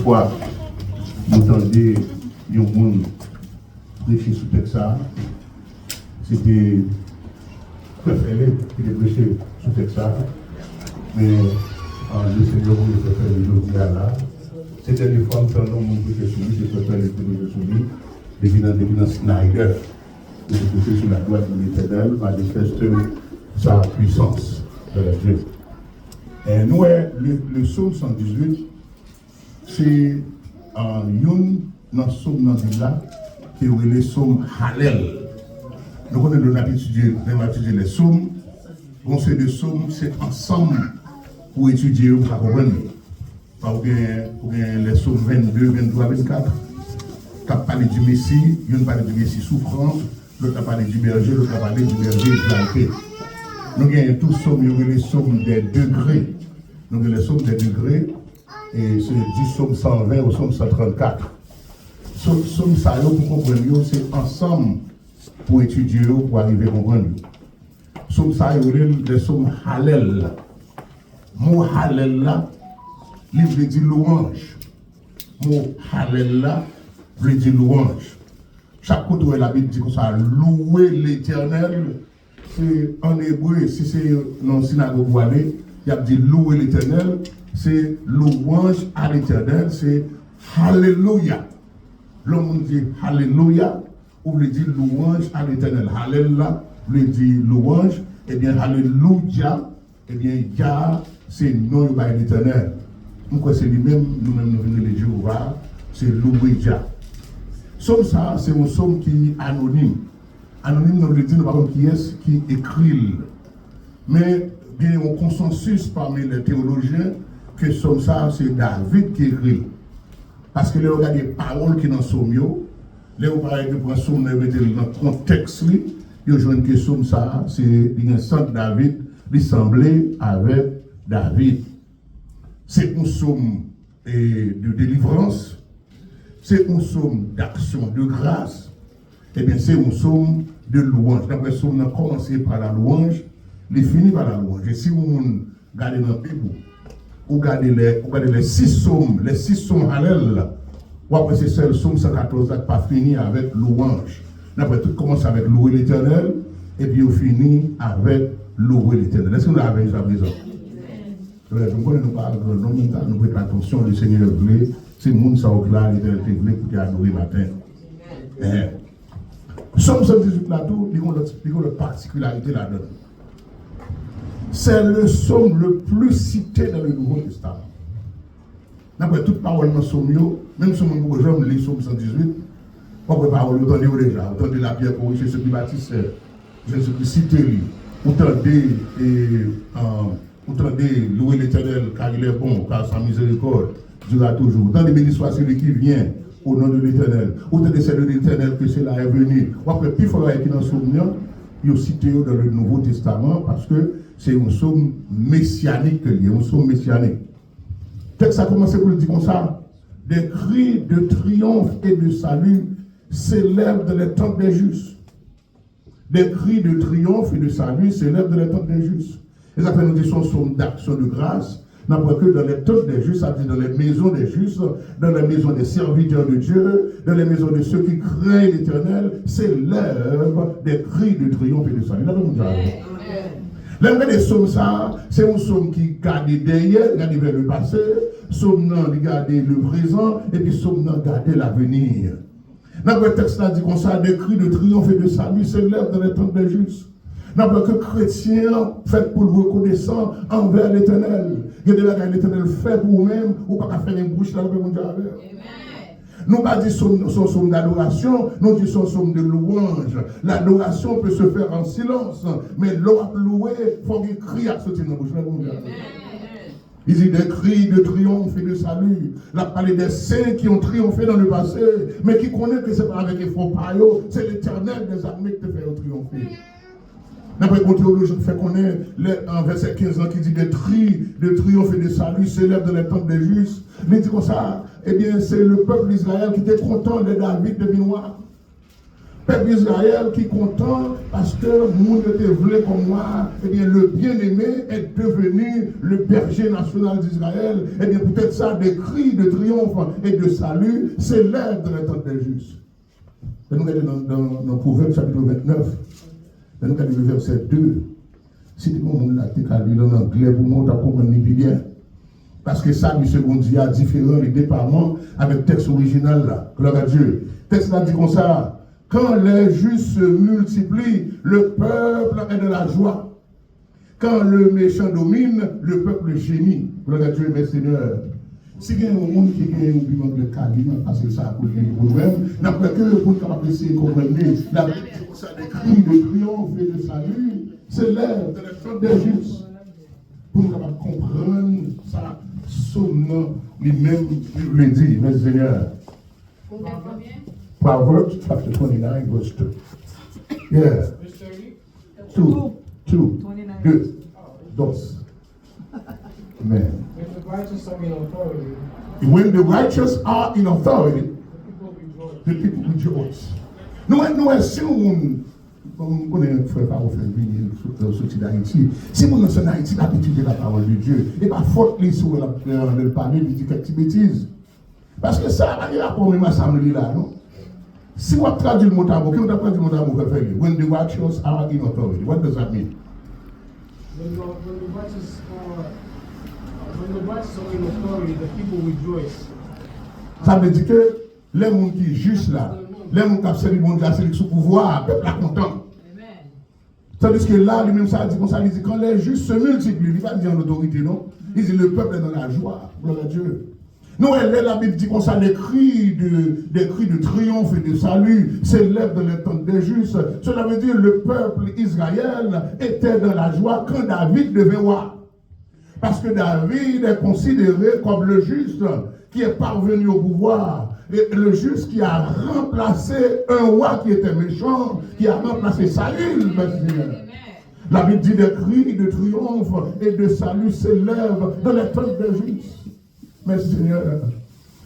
fois, vous entendez un monde prêcher sous Texas. C'était très fêlé qui est prêché sous Texas. Mais le Seigneur vous le fait le jour là. C'était des femmes qui ont prêché sur lui, c'est fait les prêcher sur lui. Depuis dans Snyder, vous prêchez sur la droite de l'Éternel, manifeste sa puissance de la Dieu. Et nous, le psaume 118, c'est un psaume dans là qui est le psaume Hallel. Nous connaissons l'habitude d'étudier les psaumes. Bon, c'est des psaumes, c'est ensemble pour étudier ou pour comprendre. Pour bien les psaumes 22, 23, 24, qui parlé du Messie, il parle du Messie souffrant, l'autre a parlé du berger, l'autre a parlé du berger exalté. Nous avons tous les psaumes des degrés. Nous avons les psaumes des degrés, et c'est du psaume 120 au psaume 134. Psaume ça, pour comprendre, c'est ensemble pour étudier, pour arriver à comprendre. Psaume ça, il y a des psaumes Hallel. Le mot Hallel là, il veut dire louange. Le mot Hallel là, veut dire louange. Chaque côté où la Bible dit que ça, louer l'Éternel. C'est en hébreu, si c'est dans la synagogue où aller, il y a dit louer l'Éternel, c'est louange à l'Éternel, c'est Alléluia. L'homme dit Alléluia, ou veut dire louange à l'Éternel. Alléluia veut dire louange, et bien Alléluia, et bien Yah, c'est nom de l'Éternel. Donc c'est lui-même, nous-mêmes nous venons les Jéhovah, c'est louer Yah. Somme ça, c'est un somme qui est anonyme. Anonyme, nous le disons, nous ne qui est qui écrit. Mais il y a un consensus parmi les théologiens que somme ça, c'est David qui écrit. Parce que là, on a des paroles qui sont dans somme, là, on parle de prendre somme dans le contexte, il y a que somme ça, c'est un saint David, l'assemblée avec David. C'est un somme de délivrance, c'est un somme d'action de grâce, et bien c'est un somme de louange. D'après le psaume, on a commencé par la louange, il finit par la louange. Et si vous regardez dans la Bible, vous regardez les 6 psaumes Hallel, ou après c'est seul psaume 114 qui n'a pas fini avec louange. D'après tout commence avec louer l'Éternel, et puis on finit avec louer l'Éternel. Est-ce que vous avez déjà besoin? Donc, nous parlons de l'homme, nous prêtons attention, le Seigneur voulait, c'est le monde qui est là, l'Éternel voulait pour qu'il adore le matin. Psaume 118 là-tout, il y a une particularité là-dedans. C'est le psaume le plus cité dans le Nouveau Testament. D'après toute parole dans le psaume, même si on lit le psaume 118, on peut parler, vous entendez déjà, vous entendez la pierre pour Jésus qui baptise, Jésus qui cite lui, vous entendez louer l'Éternel car il est bon, car sa miséricorde durera toujours. Vous entendez béni soit celui qui vient au nom de l'Éternel. Vous entendez c'est de l'Éternel que cela est venu. Après, puis il faut qu'il dans le psaume, il est cité dans le Nouveau Testament parce que c'est un psaume messianique, un psaume messianique. Peut-être que ça a commencé pour le dire comme ça. Des cris de triomphe et de salut s'élèvent dans les tentes des justes. Des cris de triomphe et de salut s'élèvent dans les tentes des justes. Et ça fait nous dire son psaume d'action de grâce. N'importe que dans les tentes des justes, ça veut dire dans les maisons des justes, dans les maisons des serviteurs de Dieu, dans les maisons de ceux qui craignent l'Éternel, s'élèvent des cris de triomphe et de salut. L'un des psaumes, ça, c'est un psaume qui garde derrière, garde vers le passé, psaume non, garde le présent, et puis psaume non, garde l'avenir. Dans le texte, là dit comme ça, des cris de triomphe et de salut s'élèvent dans les tentes des justes. N'importe que chrétien fait pour le reconnaissant envers l'Éternel. Il y a de la l'Éternel fait pour vous-même, ou pas faire une bouche là, vous pouvez dire avec. Nous pas dit son somme d'adoration, nous disons son somme de louange. L'adoration peut se faire en silence, mais l'on louer, il faut qu'il crie à sortir de la bouche là, vous pouvez dire. Il dit des cris de triomphe et de salut. La parlé des saints qui ont triomphé dans le passé, mais qui connaissent que ce n'est pas avec les faux paillots, c'est l'Éternel des armées qui te fait triompher. D'après le théologien fait connaître en verset 15 ans qui dit des cris de triomphe et de salut s'élèvent dans les tentes des justes. Il dit comme ça, eh bien c'est le peuple d'Israël qui était content de David de Binois. Peuple d'Israël qui est content parce que le monde était voulu comme moi, eh bien le bien-aimé est devenu le berger national d'Israël. Eh bien peut-être ça, des cris de triomphe et de salut s'élèvent dans les temps des justes. Et nous regardons dans Proverbe chapitre 29, et nous regardons le verset 2. Si tout le monde l'a dit en anglais, pour nous, on comprend bien. Parce que ça, du second dia, différent les départements avec le texte original là. Gloire à Dieu. Le texte là dit comme ça. Quand les justes se multiplient, le peuple est de la joie. Quand le méchant domine, le peuple gémit. Gloire à Dieu, mes seigneurs. Si il y a un monde qui a un piment de caline, parce que ça a coûté pour nous-mêmes, n'a pas que pour nous essayer de comprendre. La Bible dit comme ça, des cris de triomphe et de salut s'élèvent dans les fêtes des justes. Pour nous comprendre ça, son lui-même le dit, mes seigneurs. Proverbs chapter 29, verse 2. Yeah. 2. Dos. Amen. When the righteous are in authority, the people rejoice. Nous, si on connaît un frère par sorti d'Haïti, si on est en Haïti, l'habitude de la parole de Dieu, et pas faute les sur le parler, il dit quelques bêtises. Parce que ça, il y a pour même assemblée là, non? Si on traduit le mot à mot, qu'est-ce qu'on a traduit le mot à mot? When the righteous are in authority, what does that mean? When the righteous are in authority, the people rejoice. Ça veut dire que les gens qui sont justes là, les gens qui ont servi le monde là, c'est sous pouvoir, le peuple est content. Tandis que là, lui-même, ça dit comme ça, il dit quand les justes se multiplient, il ne va pas dire en autorité, non? Il dit le peuple est dans la joie, gloire à Dieu. Nous, la Bible dit comme ça, des cris de triomphe et de salut s'élèvent dans les temps des justes. Cela veut dire que le peuple Israël était dans la joie quand David devait roi. Parce que David est considéré comme le juste qui est parvenu au pouvoir. Et le juste qui a remplacé un roi qui était méchant, qui a remplacé Saül, La Bible dit des cris de triomphe et de salut s'élèvent dans les temps des justes. Mais Seigneur,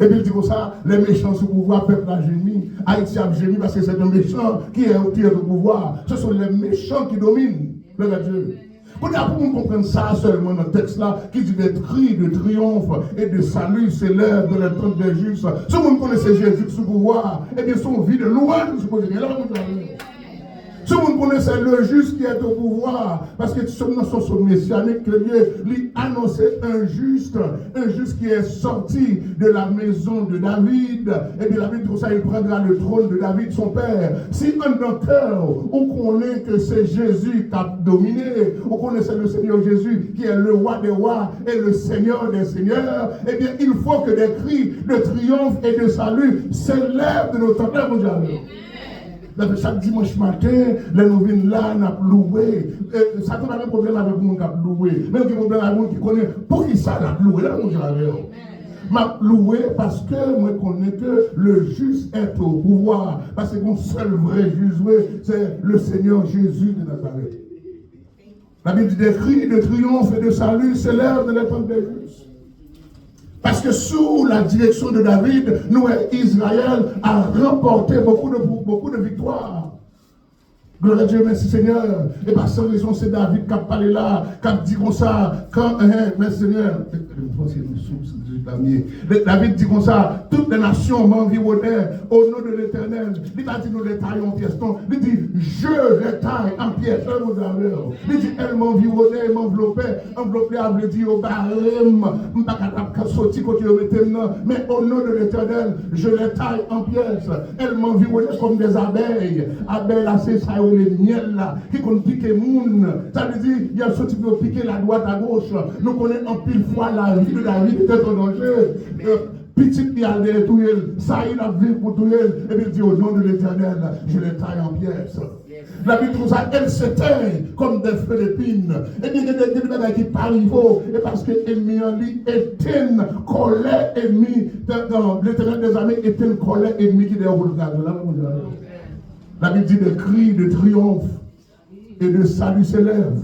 et puis il dit comme ça, les méchants sous pouvoir, peuple a gémi, Haïti a gémi parce que c'est un méchant qui est au pouvoir. Ce sont les méchants qui dominent, le Dieu. Pour nous comprendre ça seulement dans le texte là, qui dit des cris de triomphe et de salut s'élèvent dans les temps des justes. Si vous connaissez Jésus sous pouvoir, eh bien son vie de louange, supposé bien là, si vous connaissez le juste qui est au pouvoir, parce que nous sommes sur messianique, que Dieu lui annonçait un juste qui est sorti de la maison de David, et bien la Bible dit ça, il prendra le trône de David, son père. Si un dans cœur, on connaît que c'est Jésus qui a dominé, on connaît le Seigneur Jésus qui est le roi des rois et le Seigneur des seigneurs, et bien il faut que des cris de triomphe et de salut s'élèvent de nos temples mondiales. Chaque dimanche matin, les nouvelles là, on a loué. Ça n'a pas de problème avec le monde qui a loué. Même qui a problème avec le monde qui connaît. Pour qui ça l'a loué? Là, on m'a loué parce que moi, je connais que le juste est au pouvoir. Parce que mon seul vrai juste, c'est le Seigneur Jésus de Nazareth. La Bible dit des cris de triomphe et de salut s'élèvent de l'époque des justes. Parce que sous la direction de David, nous, Israël a remporté beaucoup de victoires. Gloire à Dieu, merci Seigneur. Et par sans raison, c'est David qui a parlé là, qui a dit comme ça, quand, merci Seigneur. David dit comme ça, toutes les nations m'environnaient au nom de l'Éternel. Il a dit nous les taillons en pièces. Il dit, je les taille en pièces. Il dit, elle m'environnait, m'enveloppait. Enveloppée, elle veut dire au barème, mais au nom de l'Éternel, je les taille en pièces. Elle m'environnait comme des abeilles. Abeilles, là, c'est ça, les miel là, qui ont piqué moun. Ça veut dire, il y a ceux qui ont piqué la droite à gauche. Nous connaissons en pile fois la vie de David était en danger. Petit qui a des touilles, ça il a vu pour touiller. Et puis il dit au nom de l'Éternel, je les taille en pièces. La Bible trouve ça, elle s'éteint comme des feux d'épines. Et bien, il y a des choses qui parlent, et parce que l'ennemi en lui éteint colère ennemi. Dans l'Éternel des armées éteint colère ennemi qui déroule le gaz. La Bible dit des cris de triomphe et de salut s'élèvent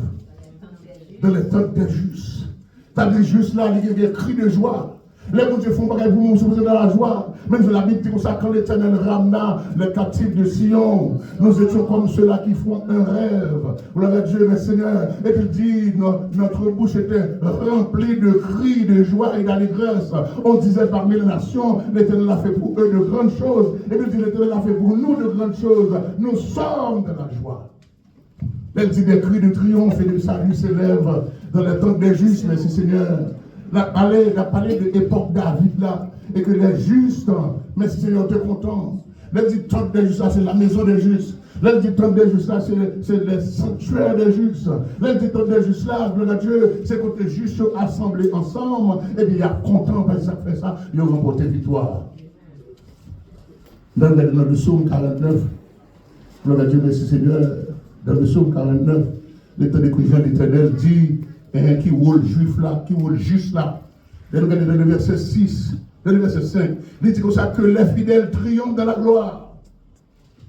dans les temps des justes. C'est-à-dire juste là, il y a des cris de joie. Les bon Dieu font pareil pour nous, vous êtes dans la joie. Même je l'habite dit comme ça, quand l'Éternel ramena les captifs de Sion, nous étions comme ceux-là qui font un rêve. Gloire à Dieu, mes seigneurs. Et puis il dit, notre bouche était remplie de cris, de joie et d'allégresse. On disait parmi les nations, l'Éternel a fait pour eux de grandes choses. Et puis il dit, l'Éternel a fait pour nous de grandes choses. Nous sommes dans la joie. Elle dit des cris de triomphe et de salut s'élèvent dans les temps des justes, merci Seigneur. La parlé de l'époque David là, et que les justes, merci Seigneur, tu es content. Elle dit temps des justes là, c'est la maison des justes. Elle dit temps des justes là, c'est les sanctuaires des justes. Elle dit temps des justes là, gloire à Dieu, c'est quand les justes sont assemblés ensemble, et bien il y a content parce que ça fait ça, ils ont remporté victoire. Dans le psaume 49, gloire à Dieu, merci Seigneur. Dans le psaume 49, l'état d'écrivain l'Éternel dit qui roule juif là, qui roule juste là. Dans le verset 6, dans le verset 5, il dit comme ça que les fidèles triomphent dans la gloire,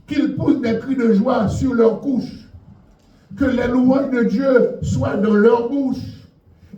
qu'ils poussent des cris de joie sur leur couche, que les louanges de Dieu soient dans leur bouche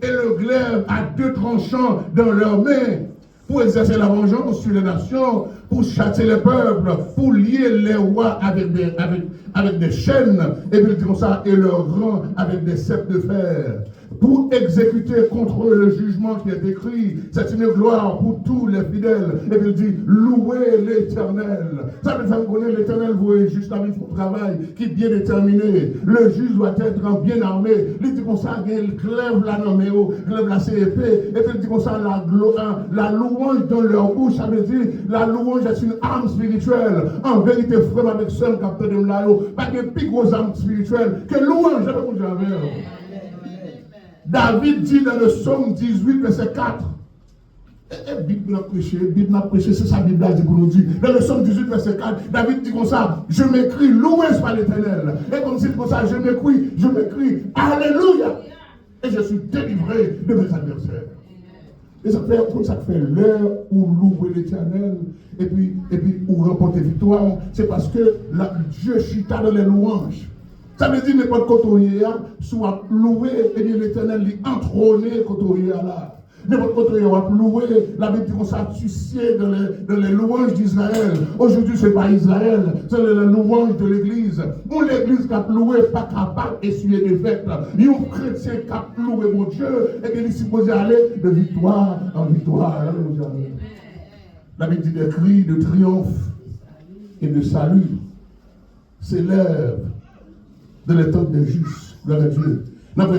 et le glaive à deux tranchants dans leurs mains, pour exercer la vengeance sur les nations, pour châtier les peuples, pour lier les rois avec des chaînes, et puis comme ça, et leurs grands avec des ceps de fer, pour exécuter contre eux le jugement qui est écrit. C'est une gloire pour tous les fidèles. Et puis il dit, louez l'Éternel. Ça veut dire qu'on l'Éternel, vous voyez, juste avec son travail qui est bien déterminé. Le juge doit être bien armé. Il dit comme ça, il clève la noméo, clève la CEP, et puis il dit comme ça, la louange dans leur bouche, ça veut dire, la louange est une arme spirituelle. En vérité, frère, avec seul capteur de Mlayo, pas de plus grosse arme spirituelle que louange. J'avais mon jamais. David dit dans le psaume 18, verset 4. Bible n'a prêché, c'est ça Bible a dit pour nous dire. Dans le psaume 18, verset 4, David dit comme ça, je m'écris, loué soit l'Éternel. Et comme c'est comme ça, je m'écris, Alléluia. Et je suis délivré de mes adversaires. Et ça fait l'heure où louer l'Éternel, et puis où remporter victoire, c'est parce que Dieu chita dans les louanges. Ça veut dire que n'importe côté soit loué, et bien l'Éternel lui entrôné côté là. N'importe côté loué, la Bible dit qu'on s'associe dans les louanges d'Israël. Aujourd'hui, ce n'est pas Israël, c'est les louanges de l'Église. Où l'Église qui a loué, pas capable d'essuyer des fêtes. Il y a un chrétien qui a loué mon Dieu, et qu'il est supposé aller de victoire en victoire. La Bible dit des cris de triomphe et de salut s'élèvent de l'état des justes, gloire à Dieu.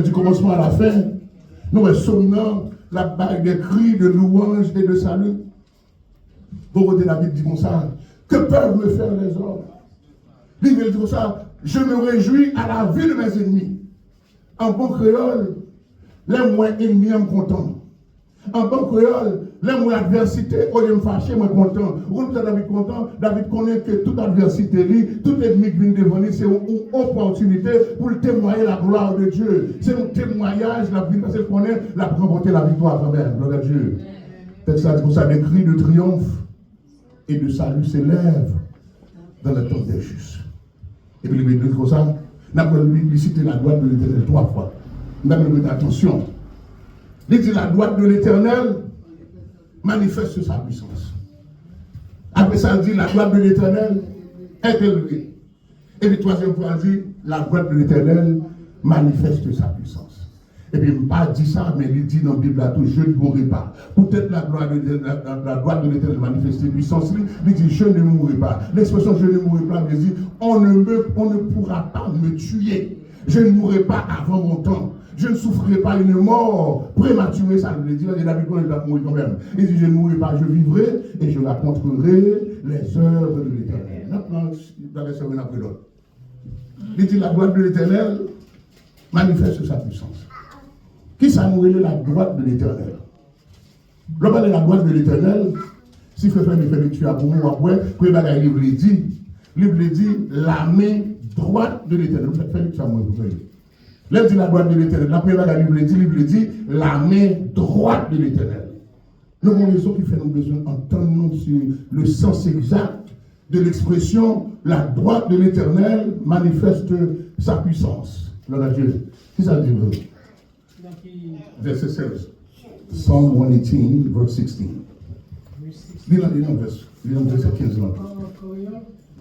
Du commencement à la fin, nous sommes la bague des cris de louange et de salut. Pour côté la Bible dit comme ça, que peuvent me faire les hommes? Il dit comme ça, je me réjouis à la vie de mes ennemis. En bon créole, les moins ennemis me content. En bon créole, les moins adversité, au lieu de me fâcher, moi content. Vous David content, David connaît que toute adversité, tout ennemi qui vient devant lui, c'est une opportunité pour témoigner la gloire de Dieu. C'est un témoignage, la vie, parce qu'il connaît la remporter la victoire quand même, gloire à Dieu. C'est ça, pour ça, des cris de triomphe et de salut s'élèvent dans le temps des justes. Et puis, il dit comme ça, nous avons cité la droite de l'Éternel 3 fois. Nous avons dit attention. Il dit la droite de l'Éternel manifeste sa puissance. Après ça, il dit la droite de l'Éternel est élevée. Et puis, troisième fois, il dit la droite de l'Éternel manifeste sa puissance. Et puis, il n'a pas dit ça, mais il dit dans la Bible, je ne mourrai pas. Peut-être la droite de l'Éternel manifeste sa puissance. Il dit, je ne mourrai pas. L'expression je ne mourrai pas, il dit, on ne pourra pas me tuer. Je ne mourrai pas avant mon temps. Je ne souffrirai pas une mort prématurée, ça veut dire, et David il va mourir quand même. Il dit, je ne mourrai pas, je vivrai, et je raconterai les œuvres de l'Éternel. Maintenant, dans les semaines après l'autre. Il dit, la droite de l'Éternel manifeste sa puissance. Qui ça nous la droite de l'Éternel? L'homme est la droite de l'Éternel. Si frère me fait tuer pour moi, après, pour le livre dit, la main droite de l'Éternel. Vous faites faire ça, moi, vous voyez. Là, dit la droite de l'Éternel. La première la Bible dit, la main droite de l'Éternel. Nous avons raison qui fait nous besoin d'entendre sur le sens exact de l'expression, la droite de l'Éternel manifeste sa puissance. Gloire à Dieu. Qui ça dit? Verset 16. Psalm 118, verse 16. Lis dans verset 15 là.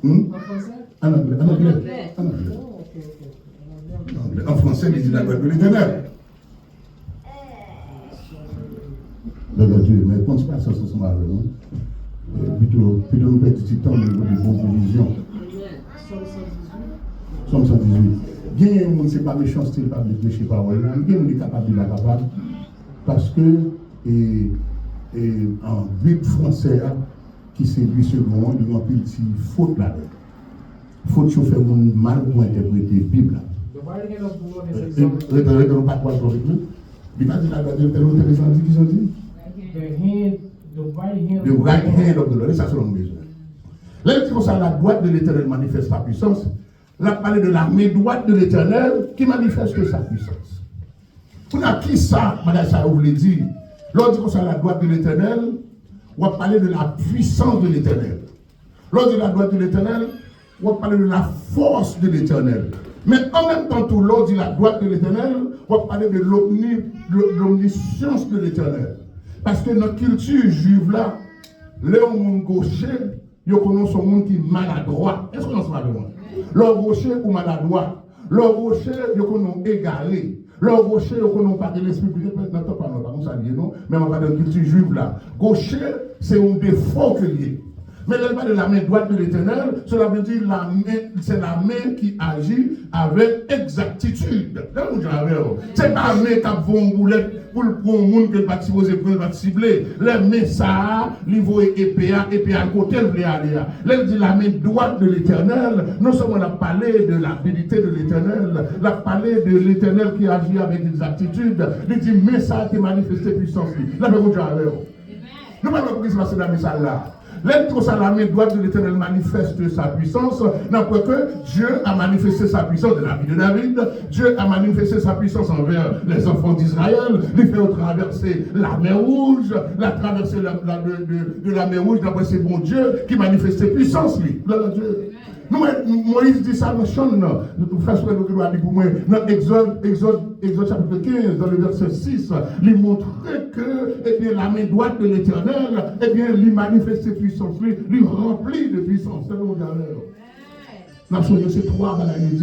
En français? En anglais. En français, il dit la gloire de l'Éternel. D'accord, Dieu, mais quand tu passes ça, c'est ma plutôt nous perdons du temps au niveau des bonnes visions. Somme 118. Bien, il ne c'est pas méchanceté, pas de péché parole. Bien, on est capable de la capable. Parce que, en Bible français, qui c'est lui second, il y a un petit faute là. Faute qui fait mal pour interpréter la Bible. Regardons pas quoi avec nous. Il va dire la Bible, qui dit. The right hand of the Lord. Ça, c'est l'homme besoin. Là, il dit comme ça, la droite de l'Éternel manifeste sa puissance. Là, parler de la main droite de l'Éternel qui manifeste sa puissance. Pour qui ça, madame, ça vous le dit. L'on dit comme ça, la droite de l'Éternel, on va parler de la puissance de l'Éternel. L'on dit la droite de l'Éternel, on va parler de la force de l'Éternel. Mais en même temps, tout l'on dit la droite de l'Éternel, on va parler de l'omniscience de l'Éternel. Parce que notre culture juive là, le monde gaucher, il connaît son monde qui est maladroit. Est-ce que nous sommes maladroits? Le gaucher ou maladroit. Le gaucher, il connaît égaré. Le gaucher, il connaît pas de l'esprit. Pas comme ça, non. Mais on va dans la culture juive là. Gaucher, c'est un défaut que lié. Mais elle parle de la main droite de l'Éternel, cela veut dire c'est la main qui agit avec exactitude. C'est pas la main qui a une boulette pour le monde que va supposer prendre, va cibler. La main ça, niveau épée à côté, elle veut aller. Elle dit la main droite de l'Éternel, non seulement on a parlé de l'habilité de l'Éternel, on a parlé de l'Éternel qui agit avec exactitude. Elle dit, mais ça a été manifesté puissance. Là, nous ne parlons pas de ce qui se passe dans le message là. L'être ça la main droite de l'Éternel manifeste sa puissance. N'importe que Dieu a manifesté sa puissance de la vie de David. Dieu a manifesté sa puissance envers les enfants d'Israël. Il fait traverser la mer Rouge, la traversée de la mer Rouge. D'après c'est bon Dieu qui manifeste puissance lui. Moïse dit ça dans le chant, dans Exode chapitre 15, dans le verset 6, il montrait que la main droite de l'Éternel, il manifeste puissance, lui remplit de puissance. C'est mon Dieu. Ces trois balages, il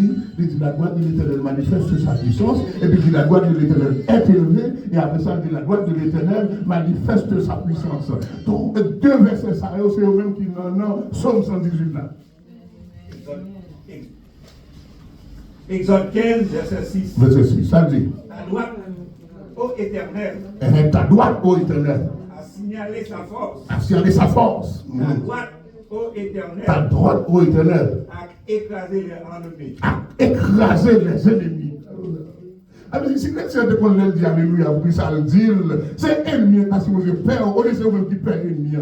dit la droite de l'Éternel manifeste sa puissance, et puis il dit la droite de l'Éternel est élevée, et après ça, il dit la droite de l'Éternel manifeste sa puissance. Donc, deux versets, ça, c'est eux mêmes qui n'en Somme 118 là. Exode 15, verset 6. Verset 6, ça dit. Ta droite, ô Éternel. Ta droite, ô Éternel. A signalé sa force. A signalé sa force. Ta droite, ô Éternel. Ta droite, ô Éternel. A écrasé les ennemis. A écrasé les ennemis. Alors, si quelqu'un te connaît, dit Alléluia, vous ça le dit, c'est ennemi, parce que vous avez peur, on est vous qui perd ennemi.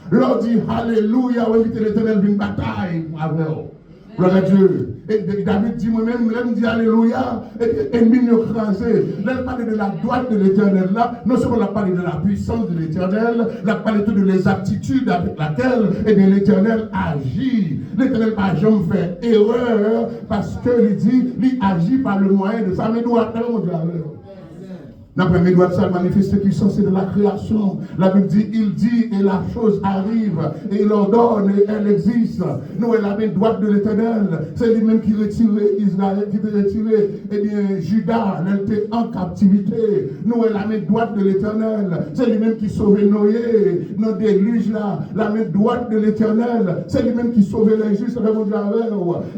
L'on dit Alléluia, on invite l'Éternel d'une bataille avec vous. Gloire à Dieu. Et David dit moi-même, l'homme dit Alléluia, et ennemi écrasé. L'homme parle de la droite de l'Éternel là, non seulement la parle de la puissance de l'Éternel, la parle de les aptitudes avec laquelle l'Éternel agit. L'Éternel n'a jamais fait erreur parce qu'il dit, il agit par le moyen de sa main droite. La première droite, ça manifeste puissance de la création. La Bible dit, il dit et la chose arrive. Et il ordonne et elle existe. Nous, la main droite de l'Éternel, c'est lui-même qui retirait Israël, qui retirait Judas, elle était en captivité. Nous, la main droite de l'Éternel, c'est lui-même qui sauvait Noé, nos déluges là. La main droite de l'Éternel, c'est lui-même qui sauvait les justes avec mon Dieu.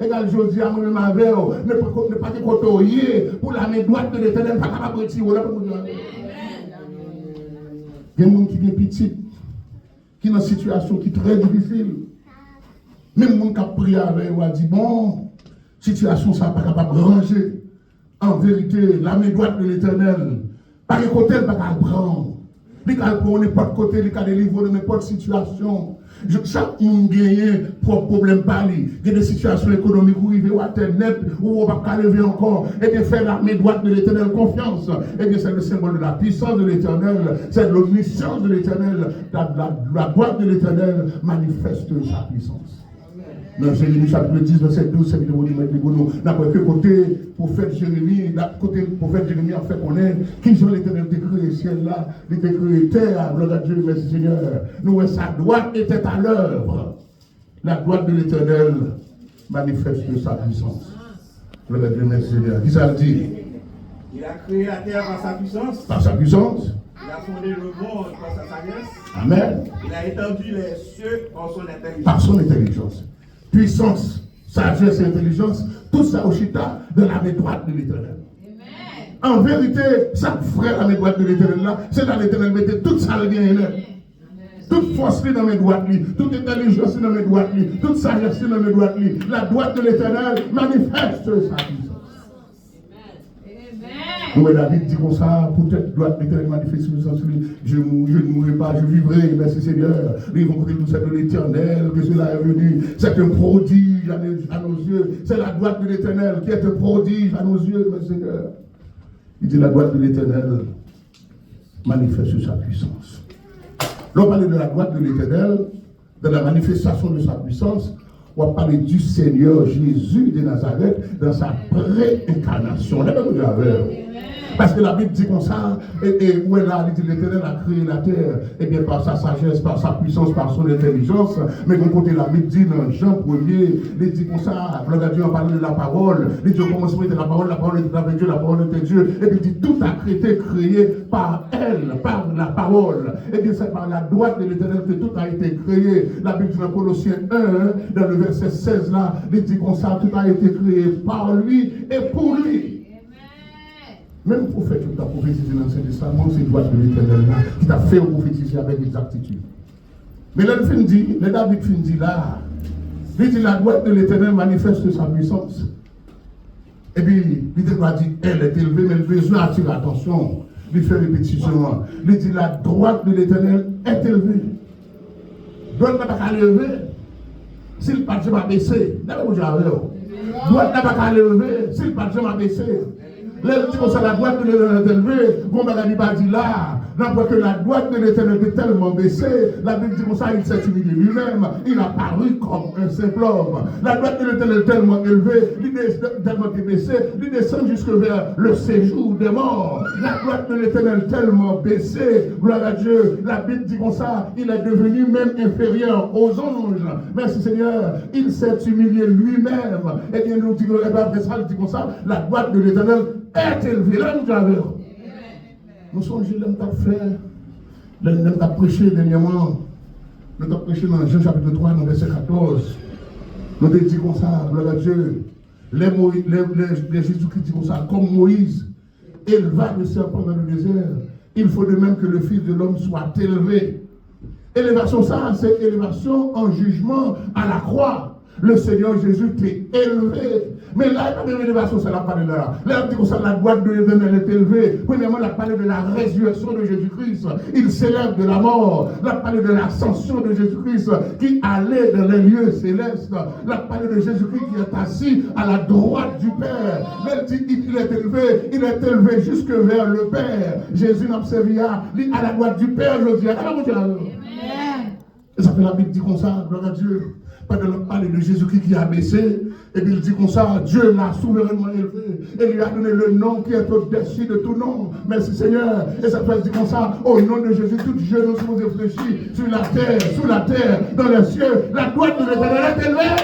Égal, je dis à moi-même avec ne pas te côtoyer pour la main droite de l'Éternel, pas capable de retirer. Il y a des gens qui sont petits, qui sont dans une situation qui est très difficile. Même les gens qui ont prié avec eux, dit bon, situation ça pas capable de ranger. En vérité, la main droite de l'Éternel, par les côtés, elle ne peut pas prendre. Il peut prendre n'importe côté, il peut délivrer de n'importe situation. Chaque monde gagne pour problème par lui. Il y a des situations économiques où il veut Internet, où on ne va pas lever encore. Et bien faire la main droite de l'Éternel confiance. Et bien c'est le symbole de la puissance de l'Éternel. C'est l'omniscience de l'Éternel. La droite de l'Éternel manifeste sa puissance. Dans Jérémie chapitre 10, verset 12, c'est que vous dites, nous n'avons que côté prophète Jérémie, côté prophète Jérémie a fait connaître qui sont l'Éternel décret ciel là, il décret terre, gloire à Dieu, merci Seigneur. Nous, sa droite était à l'œuvre. La droite de l'Éternel manifeste sa puissance. Gloire à Dieu, merci Seigneur. Qui ça le dit? Il a créé la terre par sa puissance. Par sa puissance. Il a fondé le monde par sa sagesse. Amen. Il a étendu les cieux par son intelligence. Par son intelligence. Puissance, sagesse et intelligence, tout ça au chita de la main droite de l'Éternel. En vérité, ça frère la main droite de l'Éternel là, c'est dans l'Éternel mettait toute sa bien là. Toute force dans mes droites, toute intelligence dans mes droites, toute sagesse dans mes droites. La droite de l'Éternel manifeste sa puissance. Nous, David dit comme ça, peut-être droite de l'Éternel manifeste sa puissance. Je ne mourrai pas, je vivrai, merci Seigneur. Ils vont côté tout ça de l'Éternel, que cela est venu. C'est un prodige à nos yeux. C'est la droite de l'Éternel qui est un prodige à nos yeux, merci Seigneur. Il dit la droite de l'Éternel manifeste sa puissance. L'on parle de la droite de l'Éternel, de la manifestation de sa puissance, on va parler du Seigneur Jésus de Nazareth dans sa pré-incarnation. Parce que la Bible dit comme ça, et où elle a dit l'Éternel a créé la terre, et bien par sa sagesse, par sa puissance, par son intelligence. Mais d'un côté, la Bible dit dans Jean 1er, il dit comme ça, gloire à Dieu, on parle de la parole. Il dit au commencement était la parole était avec Dieu, la parole était Dieu. Et puis il dit tout a été créé par elle, par la parole. Et bien c'est par la droite de l'Éternel que tout a été créé. La Bible dit dans Colossiens 1, dans le verset 16 là, il dit comme ça, tout a été créé par lui et pour lui. Même le prophète qui t'a prophétisé dans l'Ancien Testament, c'est la droite de l'Éternel qui t'a fait prophétiser avec exactitude. Mais là, le David fin dit là, il dit la droite de l'Éternel manifeste sa puissance. Et puis, il dit, elle est élevée, mais le besoin attire l'attention. Il fait répétition. Il dit la droite de l'Éternel est élevée. Droite n'a pas qu'à lever. S'il pas de jamais baissé, droite n'a pas qu'à lever. S'il pas de jamais baissé. Là, dit comme ça, la droite de l'Éternel est élevée. Bon, il va dire là, n'importe que la droite de l'Éternel est tellement baissée. La Bible dit comme ça, il s'est humilié lui-même. Il a paru comme un simple homme. La droite de l'Éternel est tellement élevée, il est tellement baissé, il descend jusque vers le séjour des morts. La droite de l'Éternel est tellement baissée, gloire à Dieu. La Bible dit comme ça, il est devenu même inférieur aux anges. Merci Seigneur, il s'est humilié lui-même. Et bien, nous disons, après ça, il dit comme ça, la droite de l'Éternel est élevée. Là, nous avons. Nous sommes l'homme qui a fait, l'homme qui a prêché dernièrement. Nous avons prêché dans Jean chapitre 3, dans verset 14. Nous avons dit comme ça, gloire à Dieu. Les Jésus-Christ dit comme ça, comme Moïse éleva le serpent dans le désert, il faut de même que le Fils de l'homme soit élevé. Élévation, ça, c'est élévation en jugement à la croix. Le Seigneur Jésus t'est élevé. Mais là, il n'y a pas d'élévation, ça n'a pas de là. Là, on dit que ça, la droite de l'Éternel est élevée. Premièrement, il a parlé de la résurrection de Jésus-Christ. Il s'élève de la mort. Il a parlé de l'ascension de Jésus-Christ qui allait dans les lieux célestes. Il a parlé de Jésus-Christ qui est assis à la droite du Père. Là, il dit il est élevé jusque vers le Père. Jésus n'a servi à la droite du Père, je dis. Et ça fait la Bible dit comme ça, gloire à Dieu. Pas de parler de Jésus-Christ qui a baissé, et puis il dit comme ça, Dieu l'a souverainement élevé, et lui a donné le nom qui est au-dessus de tout nom. Merci Seigneur. Et ça fait dire comme ça, au nom de Jésus, tout genou nous réfléchit sur la terre, sous la terre, dans les cieux, la droite de l'Éternel est élevée.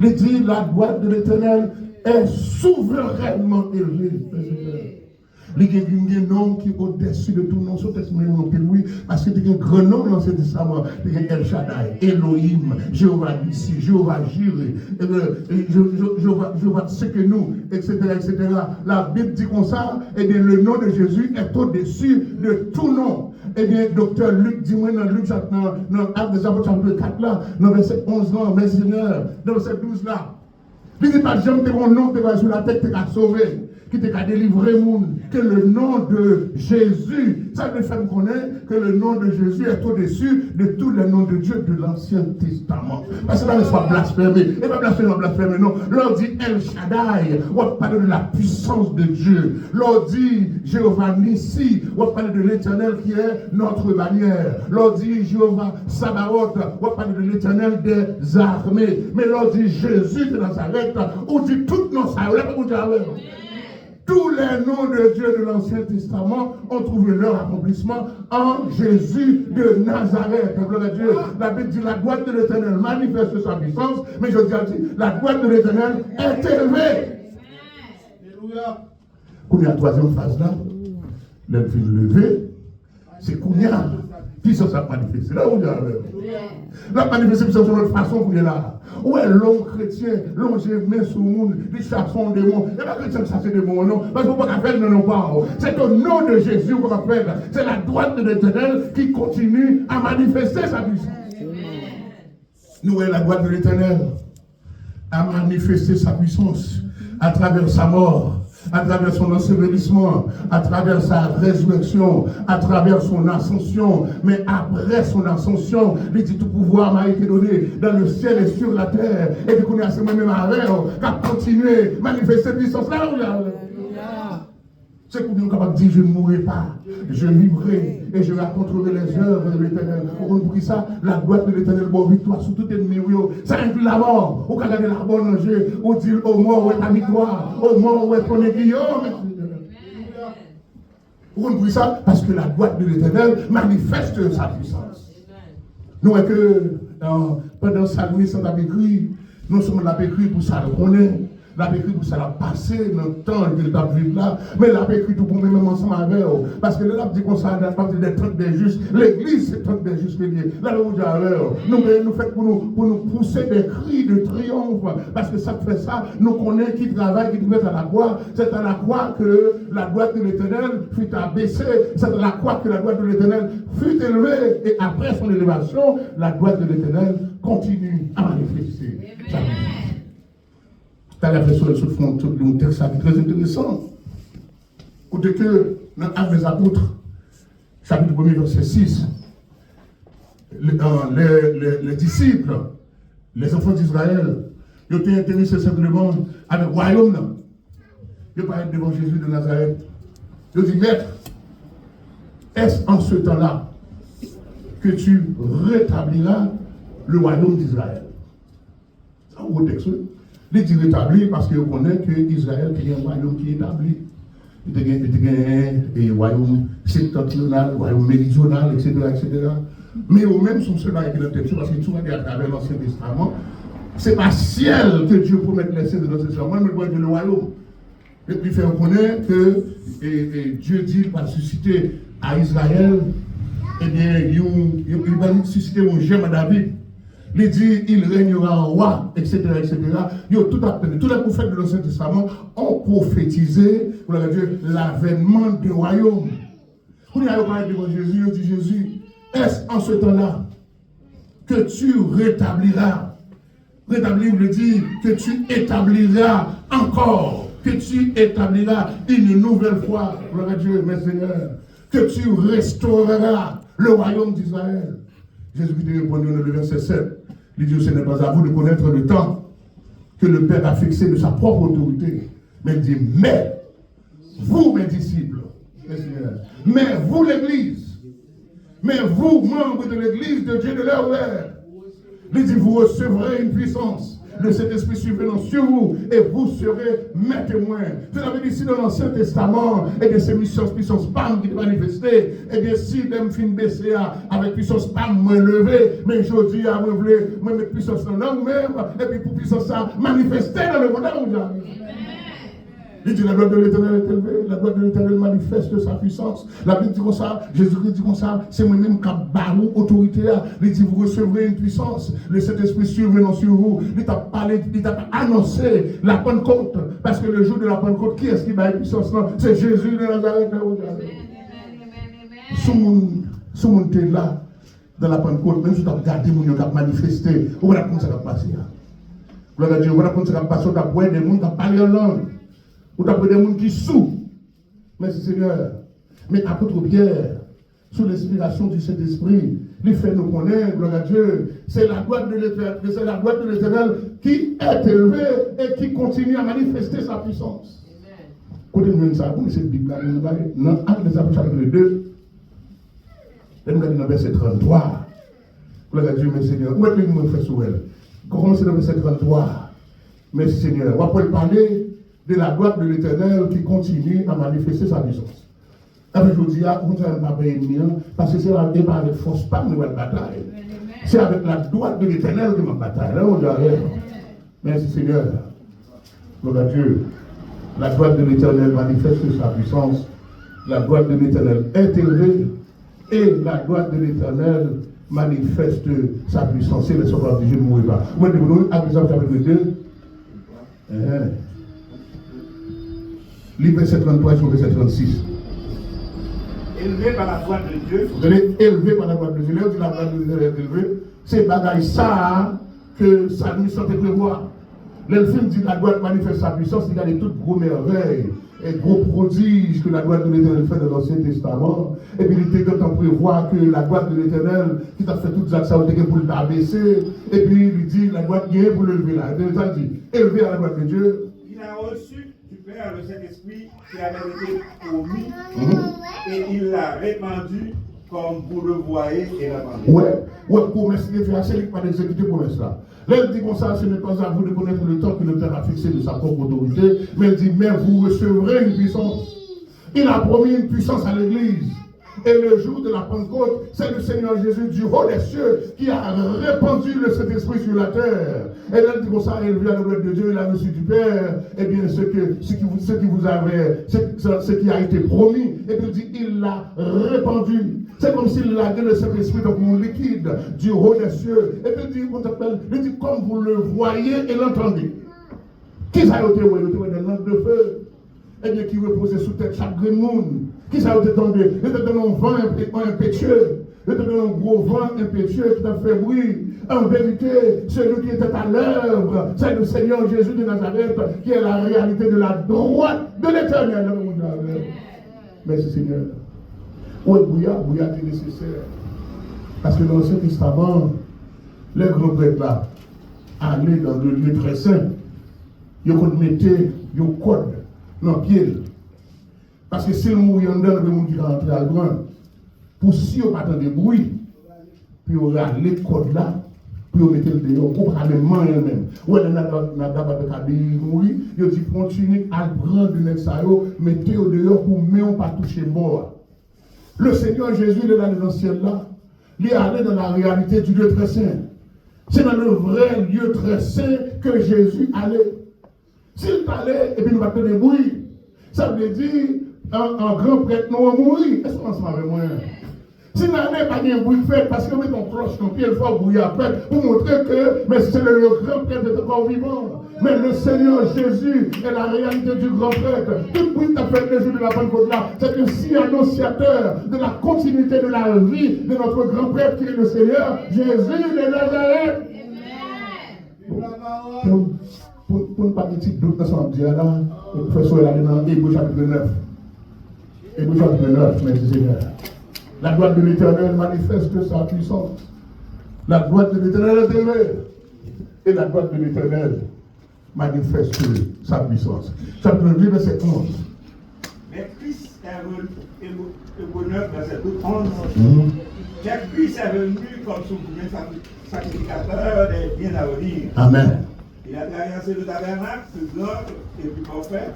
Il dit, la droite de l'Éternel est souverainement élevée. Il y a un nom qui est au-dessus de tout nom, sur oui, parce que il y a un grand nom dans l'Ancien Testament. Il y a El Shaddai, Elohim, Jéhovah Nissi, Jéhovah Jireh, Jéhovah Tsekenu, etc., etc. La Bible dit comme ça, et bien le nom de Jésus est au-dessus de tout nom. Eh bien, docteur Luc, dis-moi dans Luc, dans Actes des Apôtres, chapitre 4 là, dans verset 11 là, merci Seigneur, dans verset 12 là. Il dit pas, j'aime tes nom, tu vas sur la tête, tu vas sauver. qui t'a délivré monde, que le nom de Jésus, ça veut faire connaître que le nom de Jésus est au-dessus de tous les noms de Dieu de l'Ancien Testament. Parce que là, ne soit blasphémé. Et pas blasphémé, non. L'on dit El Shaddai, on parle de la puissance de Dieu. L'on dit Jéhovah Nissi, on parle de l'Éternel qui est notre bannière. L'on dit Jéhovah Sabaoth, on parle de l'Éternel des armées. Mais l'on dit Jésus de Nazareth, on dit tout nom ça. Tous les noms de Dieu de l'Ancien Testament ont trouvé leur accomplissement en Jésus de Nazareth. Gloire à Dieu. La Bible dit la droite de l'Éternel manifeste sa puissance, mais je dis la droite de l'Éternel est élevée. Alléluia. Kounia, troisième phase là, l'enfant levé, c'est Kounia. Puissance a manifesté. Là où il y a la manifestation de notre façon pour là. Où est l'homme chrétien, l'homme j'ai mis sur le monde, les chassons des démons. Et pas chrétien qui chasse des démons, non. Parce qu'on ne peut pas faire non pas. C'est au nom de Jésus qu'on appelle. C'est la droite de l'Éternel qui continue à manifester sa puissance. Nous, la droite de l'Éternel a manifesté sa puissance à travers sa mort, à travers son ensevelissement, à travers sa résurrection, à travers son ascension. Mais après son ascension, il dit tout pouvoir m'a été donné dans le ciel et sur la terre. Et que nous avons même avec qu'à continuer à manifester puissance là. C'est pour nous capables de dire je ne mourrai pas, je vivrai et je raconterai les œuvres de l'Éternel. Pour ça, la droite de l'Éternel, bonne victoire sur tout ennemi. Ça inclut la mort. Ou quand la bonne danger, ou dit au mort où est ta victoire, au mort où est ton aiguillon. Pour ça, parce que la droite de l'Éternel manifeste sa puissance. Nous, que pendant Salomé, ça l'a écrit, non seulement l'a écrit pour ça le connaît. La écrit pour ça l'a passé dans le temps qu'il a vécu là, mais la écrit tout pour même ensemble avec eux. Parce que là, dit qu'on s'en a partir des temps des justes. L'église, c'est temps des justes liés. Là, nous dit nous fait pour nous pousser des cris de triomphe. Parce que ça fait ça, nous connaissons qui travaille, qui travaille à la croix. C'est à la croix que la droite de l'Éternel fut abaissée. C'est à la croix que la droite de l'Éternel fut élevée. Et après son élévation, la droite de l'Éternel continue à manifester. T'as la version de ce fond de mon texte très intéressant. Écoutez que dans Actes des Apôtres, chapitre 1er, verset 6, les disciples, les enfants d'Israël, ils étaient intéressés simplement à le royaume. Ils parlaient devant Jésus de Nazareth. Ils disent, Maître, est-ce en ce temps-là que tu rétabliras le royaume d'Israël? C'est un gros texte. Il dit rétablir parce qu'il reconnaît que Israël est un royaume qui est établi. Il y a un royaume septentrional, un royaume méridional, etc., etc. Mais au même son cela avec l'intention, parce que tout va à travers l'Ancien Testament, c'est pas ciel que Dieu promet de laisser de l'Ancien Testament, mais le royaume. Et puis il fait reconnaître que Dieu dit qu'il va susciter à Israël, eh bien, il va susciter un gemme à David. Il dit, il régnera en roi, etc., etc. Tout les prophètes de l'Ancien Testament ont prophétisé, l'avènement du royaume. Quand il a parlé devant Jésus, il dit, Jésus, est-ce en ce temps-là que tu rétabliras? Rétablir veut dire que tu établiras encore, que tu établiras une nouvelle fois, gloire à Dieu, mes seigneurs, que tu restaureras le royaume d'Israël. Jésus-Christ répondit dans le verset 7. Il dit, ce n'est pas à vous de connaître le temps que le Père a fixé de sa propre autorité. Mais il dit, mais vous, mes disciples, mais vous, l'Église, mais vous, membres de l'Église de Dieu de l'heure, il dit, vous recevrez une puissance. Le Saint-Esprit survenant sur vous et vous serez mes témoins. Vous avez dit ici dans l'Ancien Testament, et bien ces puissance PAM qui est manifestée, et bien si même fin baissé avec puissance PAM, moi levé, mais je dis à moi mettre puissance dans l'homme même, et puis pour puissance ça manifester dans le monde. Il dit la gloire de l'Éternel est élevée, la gloire de l'Éternel manifeste sa puissance. La Bible dit comme ça, Jésus-Christ dit comme ça, c'est moi-même qui barre autorité. Il dit vous recevrez une puissance, le Saint-Esprit survenant sur vous. Il t'a parlé, il t'a annoncé la Pentecôte, parce que le jour de la Pentecôte, qui est-ce qui bat une puissance? C'est Jésus de Nazareth. Si on était là, dans la Pentecôte, même si tu as regardé mon qui a manifesté, on va comme ça va passer. Gloire à Dieu, on va comme ça va passer, on va voir des gens qui parlent en langue. Ou t'as des gens qui sous. Merci Seigneur. Mais apôtre Pierre, sous l'inspiration du Saint-Esprit, il fait nous connaître, gloire à Dieu. C'est la droite de l'Éternel qui est élevée et qui continue à manifester sa puissance. Côté de ça, vous connaissez la Bible, dans Actes des Apôtres chapitre 2, nous allons dans le verset 33. Gloire à Dieu, merci Seigneur. Où est-ce que nous faisons sur elle? Commencez dans le verset 33. Merci Seigneur. On va parler de la droite de l'Éternel qui continue à manifester sa puissance. Avec je dis, on ne va pas ennemi, parce que c'est la débat avec force, pas une nouvelle bataille. C'est avec la droite de l'Éternel que ma bataille. Là, on dit rien. Merci Seigneur. Gloire à Dieu. La droite de l'Éternel manifeste sa puissance. La droite de l'Éternel est élevée. Et la droite de l'Éternel manifeste sa puissance. C'est le sauveur de Dieu ne mourit pas. Moi, je vous donne Exode chapitre 2. Livre verset 33 sur verset 36. Élevé par la droite de Dieu. Vous allez élevé par la droite de Dieu. Là, la droite de Dieu est élevée. C'est bagaille ça que sa mission te prévoit. Le film dit la droite manifeste sa puissance, il y a des toutes gros merveilles et gros prodiges que la droite de l'Éternel fait dans l'Ancien Testament. Et puis il était temps prévoir que la droite de l'Éternel, qui t'a fait toutes ça, il était pour l'abaisser. Et puis il dit la droite vient pour le lever là. Il dit élevé à la droite de Dieu. Il a reçu du Père le Saint-Esprit qui avait été promis et il l'a répandu comme vous le voyez et l'entendez. Ouais, promesse de faire, c'est lui qui va exécuter promesse là. Là, il dit comme ça, ce n'est pas à vous de connaître le temps que le Père a fixé de sa propre autorité, mais il dit, mais vous recevrez une puissance. Il a promis une puissance à l'Église. Et le jour de la Pentecôte, c'est le Seigneur Jésus du haut des cieux qui a répandu le Saint-Esprit sur la terre. Et là, il dit comme ça, élevé à la gloire de Dieu, il a reçu du Père, et bien ce qui a été promis, et puis il dit, il l'a répandu. C'est comme s'il a donné le Saint-Esprit dans mon liquide du haut des cieux. Et puis il dit, comme vous le voyez et l'entendez. Qui ça a été dans la lampe de feu? Et bien qui reposait sous tête chaque monde. Qui ça a été tombé? Il était dans un vent impétueux. Il était dans un gros vent impétueux qui t'a fait bruit. En vérité, celui qui était à l'œuvre, c'est le Seigneur Jésus de Nazareth, qui est la réalité de la droite de l'Éternel. Merci Seigneur. Oui, bouillard est nécessaire. Parce que dans l'Ancien Testament, les grands prêtres là, allaient dans le lieu très saint. Ils mettaient le code dans le pied. Parce que si le mourir en dedans, le monde qui rentre à loin, pour si on pas de bruit, puis on a les codes là, puis on mettait le dehors, pour pas les mains elles-mêmes. Ou elle n'a pas de mourir, il dit continuez à prendre le nez ça, mettez au dehors pour ne pas toucher mort. Le Seigneur Jésus, il est là dans le ciel là, il est allé dans la réalité du lieu très saint. C'est dans le vrai lieu très saint que Jésus allait. S'il allait, et puis nous va te débrouiller, ça veut dire un grand prêtre nous a mouru. Est-ce qu'on s'en va avec moi? Si nous n'avons pas de bruit fait, parce que nous mettons cloche dans le pied, il faut bouillir après, pour montrer que mais c'est le grand prêtre qui est encore vivant. Mais le Seigneur Jésus est la réalité du grand prêtre. Tout bruit qu'a fait le jour de la Pentecôte là, c'est un signe annonciateur de la continuité de la vie de notre grand prêtre qui est le Seigneur Jésus de Nazareth. Pour ne pas dire doute dans son Dieu là, le professeur est allé dans Hébreux chapitre 9. Hébreux chapitre 9, merci Seigneur. La droite de l'Éternel manifeste sa puissance. La droite de l'Éternel est élevée. Et la droite de l'Éternel manifeste sa puissance. Chapitre 2, verset 11. Mais Christ est venu, Hébreux 9, verset 11. Car Christ est venu comme souverain sacrificateur des biens à venir. Amen. Il a traversé le tabernacle, ce grand et plus parfait,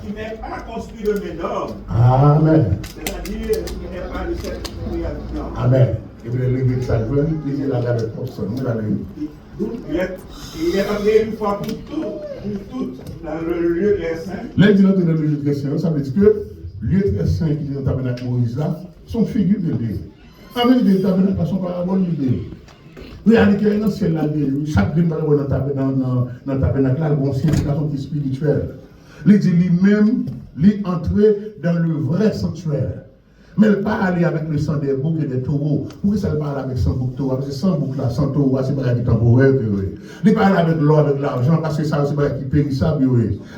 qui n'est pas construit de main d'homme. Amen. C'est-à-dire qui n'est pas de cette création. Amen. Et vous allez lire ça, vous allez lire la garde de personne. Il est entré une fois pour toutes dans le lieu très saint. Là, il dit dans le lieu très saint, ça veut dire que le lieu très saint qui est dans le tabernacle Moïse là, sont figures de Dieu. En même temps, le tabernacle sont parabole de Dieu. Réalité, dans le ciel, chaque ville dans le tabernacle, il y a une signification qui est spirituelle. Il dit lui-même, il est entré dans le vrai sanctuaire. Mais elle pas aller avec le sang des boucs et des taureaux. Pourquoi ça parle avec 100 boucs taureaux? Parce que 100 boucs là, 100 taureaux, c'est pas qui temporaire. Il parle avec l'or, avec l'argent, parce que ça, c'est pas qui périssable.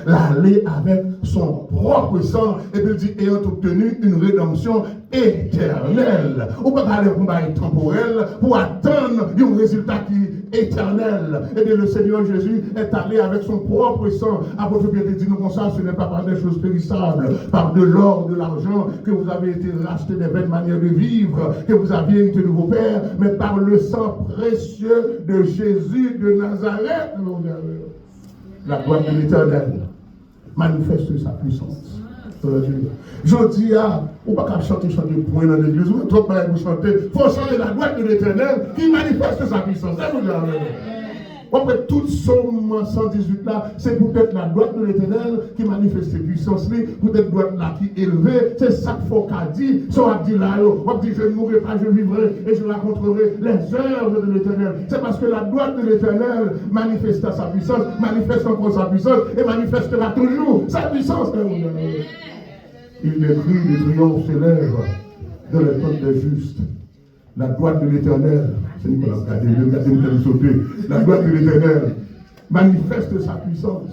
L'aller avec son propre sang, et puis il dit, ayant obtenu une rédemption éternelle. Ou pas aller pour un temporel, pour attendre un résultat qui est éternel. Et bien le Seigneur Jésus est allé avec son propre sang. Apôtre Pierre dit, nous comme ça, ce n'est pas par des choses périssables, par de l'or, de l'argent, que vous avez été rachetés des belles manières de vivre, que vous aviez été de vos pères, mais par le sang précieux de Jésus de Nazareth. La gloire de l'Éternel manifeste sa puissance. Je dis à, on ne peut pas chanter point dans l'église, on ne peut pas chanter, il faut chanter la gloire de l'Éternel qui manifeste sa puissance. Après toute somme 118 là, c'est peut-être la droite de l'Éternel qui manifeste ses puissances, peut-être droite là qui est élevée, c'est ça qu'il faut qu'a dit, ça on dit là, on dit je ne mourrai pas, je vivrai et je raconterai les œuvres de l'Éternel. C'est parce que la droite de l'Éternel manifeste sa puissance, manifeste encore sa puissance et manifestera toujours sa puissance. Il écrit des triomphes s'élèvent dans les temps des justes. La droite de l'Éternel, c'est Nicolas Gardé, la droite de l'Éternel manifeste sa puissance.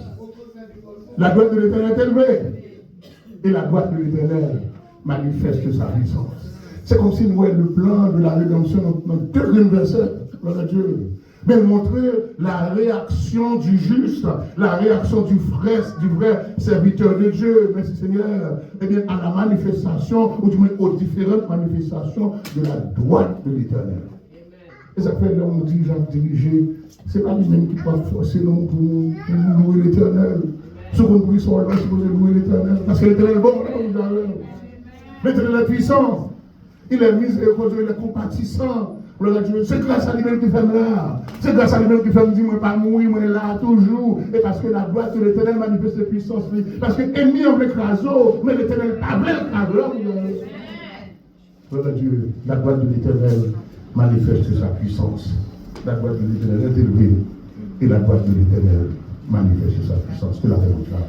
La droite de l'Éternel est élevée. Et la droite de l'Éternel manifeste sa puissance. C'est comme si nous voyions le plan de la rédemption dans deux versets, gloire à Dieu. Mais montrer la réaction du juste, la réaction du vrai serviteur de Dieu, merci Seigneur, eh bien, à la manifestation, ou du moins aux différentes manifestations de la droite de l'Éternel. Et ça fait là, on nous dit, j'ai dirigé, c'est pas lui-même qui peut forcer nous pour nous louer l'Éternel. Ceux qu'on prie sont là, supposés louer l'Éternel. Parce que l'Éternel est bon, l'Éternel est puissant, il est miséricordieux, il est compatissant. C'est grâce à lui-même qui fait là. C'est grâce à lui-même qui fait me dire, moi pas mourir, moi là toujours. Et parce que la droite de l'Éternel manifeste ses puissances. Parce que l'ennemi en veut écraser, mais l'Éternel pas veut écraser. La droite de l'Éternel manifeste sa puissance. La droite de l'Éternel est élevée. Et la droite de l'Éternel manifeste sa puissance. Que la paix vous fasse.